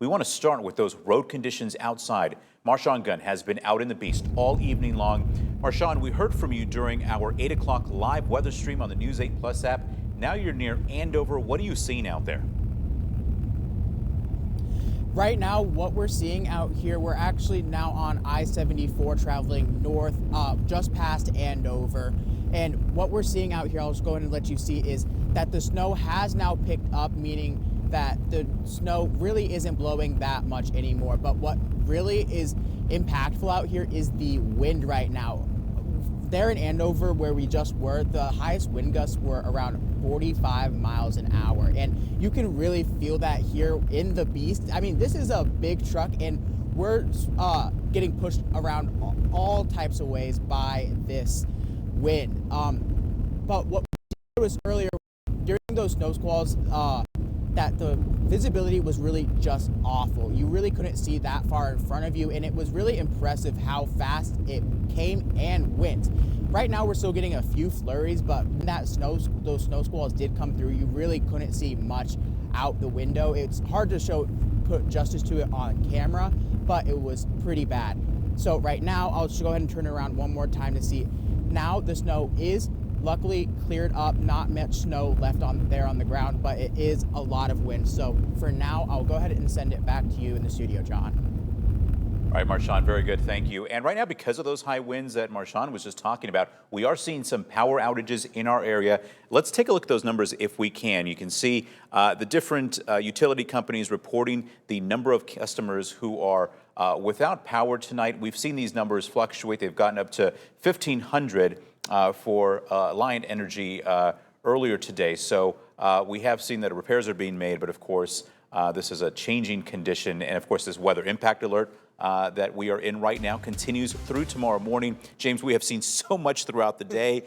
We want to start with those road conditions outside. Marshawn Gunn has been out in the beast all evening long. Marshawn, we heard from you during our 8 o'clock live weather stream on the News 8 Plus app. Now you're near Andover. What are you seeing out there? Right now, what we're seeing out here, we're actually now on I-74 traveling north, just past Andover. And what we're seeing out here, I'll just go ahead and let you see, is that the snow has now picked up, meaning that the snow really isn't blowing that much anymore. But what really is impactful out here is the wind right now. There in Andover, where we just were, the highest wind gusts were around 45 miles an hour. And you can really feel that here in the beast. I mean, this is a big truck, and we're getting pushed around all types of ways by this wind. But what was earlier during those snow squalls, that the visibility was really just awful. You really couldn't see that far in front of you, and it was really impressive how fast it came and went. Right now we're still getting a few flurries, but when those snow squalls did come through, you really couldn't see much out the window. It's hard to put justice to it on camera, but it was pretty bad. So right now, I'll just go ahead and turn it around one more time to see. Now the snow is luckily cleared up, not much snow left on the ground, but it is a lot of wind. So for now, I'll go ahead and send it back to you in the studio, John. All right, Marshawn, very good, thank you. And right now, because of those high winds that Marshawn was just talking about, we are seeing some power outages in our area. Let's take a look at those numbers if we can. You can see the different utility companies reporting the number of customers who are without power tonight. We've seen these numbers fluctuate. They've gotten up to 1,500 for Alliant Energy earlier today. So we have seen that repairs are being made, but of course, this is a changing condition. And of course, this weather impact alert that we are in right now continues through tomorrow morning. James, we have seen so much throughout the day.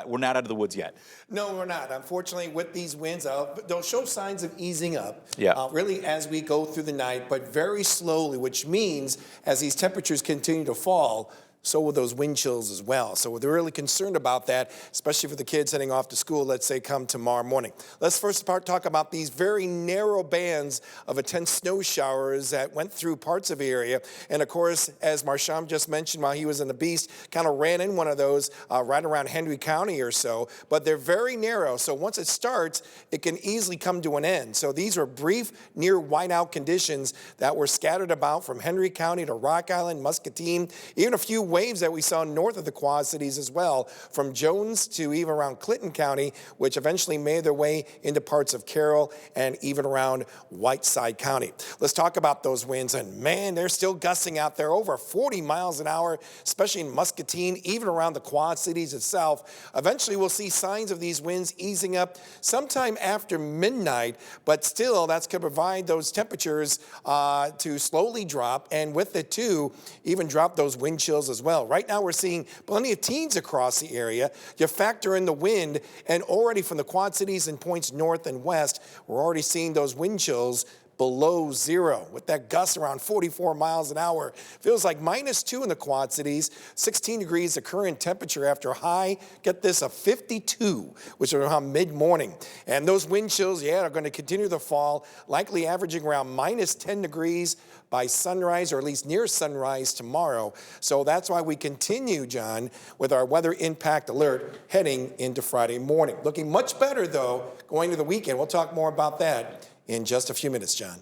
We're not out of the woods yet. No, we're not. Unfortunately, with these winds, they'll show signs of easing up, really as we go through the night, but very slowly, which means as these temperatures continue to fall, so will those wind chills as well. So we're really concerned about that, especially for the kids heading off to school, let's say, come tomorrow morning. Let's first talk about these very narrow bands of intense snow showers that went through parts of the area. And of course, as Marshawn just mentioned while he was in the beast, kind of ran in one of those right around Henry County or so. But they're very narrow, so once it starts, it can easily come to an end. So these are brief, near whiteout conditions that were scattered about from Henry County to Rock Island, Muscatine, even a few waves that we saw north of the Quad Cities as well, from Jones to even around Clinton County, which eventually made their way into parts of Carroll and even around Whiteside County. Let's talk about those winds, and man, they're still gusting out there, over 40 miles an hour, especially in Muscatine, even around the Quad Cities itself. Eventually, we'll see signs of these winds easing up sometime after midnight, but still, that's going to provide those temperatures to slowly drop, and with it too, even drop those wind chills as well. Right now, we're seeing plenty of teens across the area. You factor in the wind, and already from the Quad Cities and points north and west, we're already seeing those wind chills below zero, with that gust around 44 miles an hour. Feels like -2 in the Quad Cities, 16 degrees the current temperature after a high, get this, of 52, which is around mid-morning. And those wind chills, are going to continue to fall, likely averaging around -10 degrees by sunrise, or at least near sunrise tomorrow. So that's why we continue, John, with our weather impact alert heading into Friday morning. Looking much better, though, going to the weekend. We'll talk more about that in just a few minutes, John.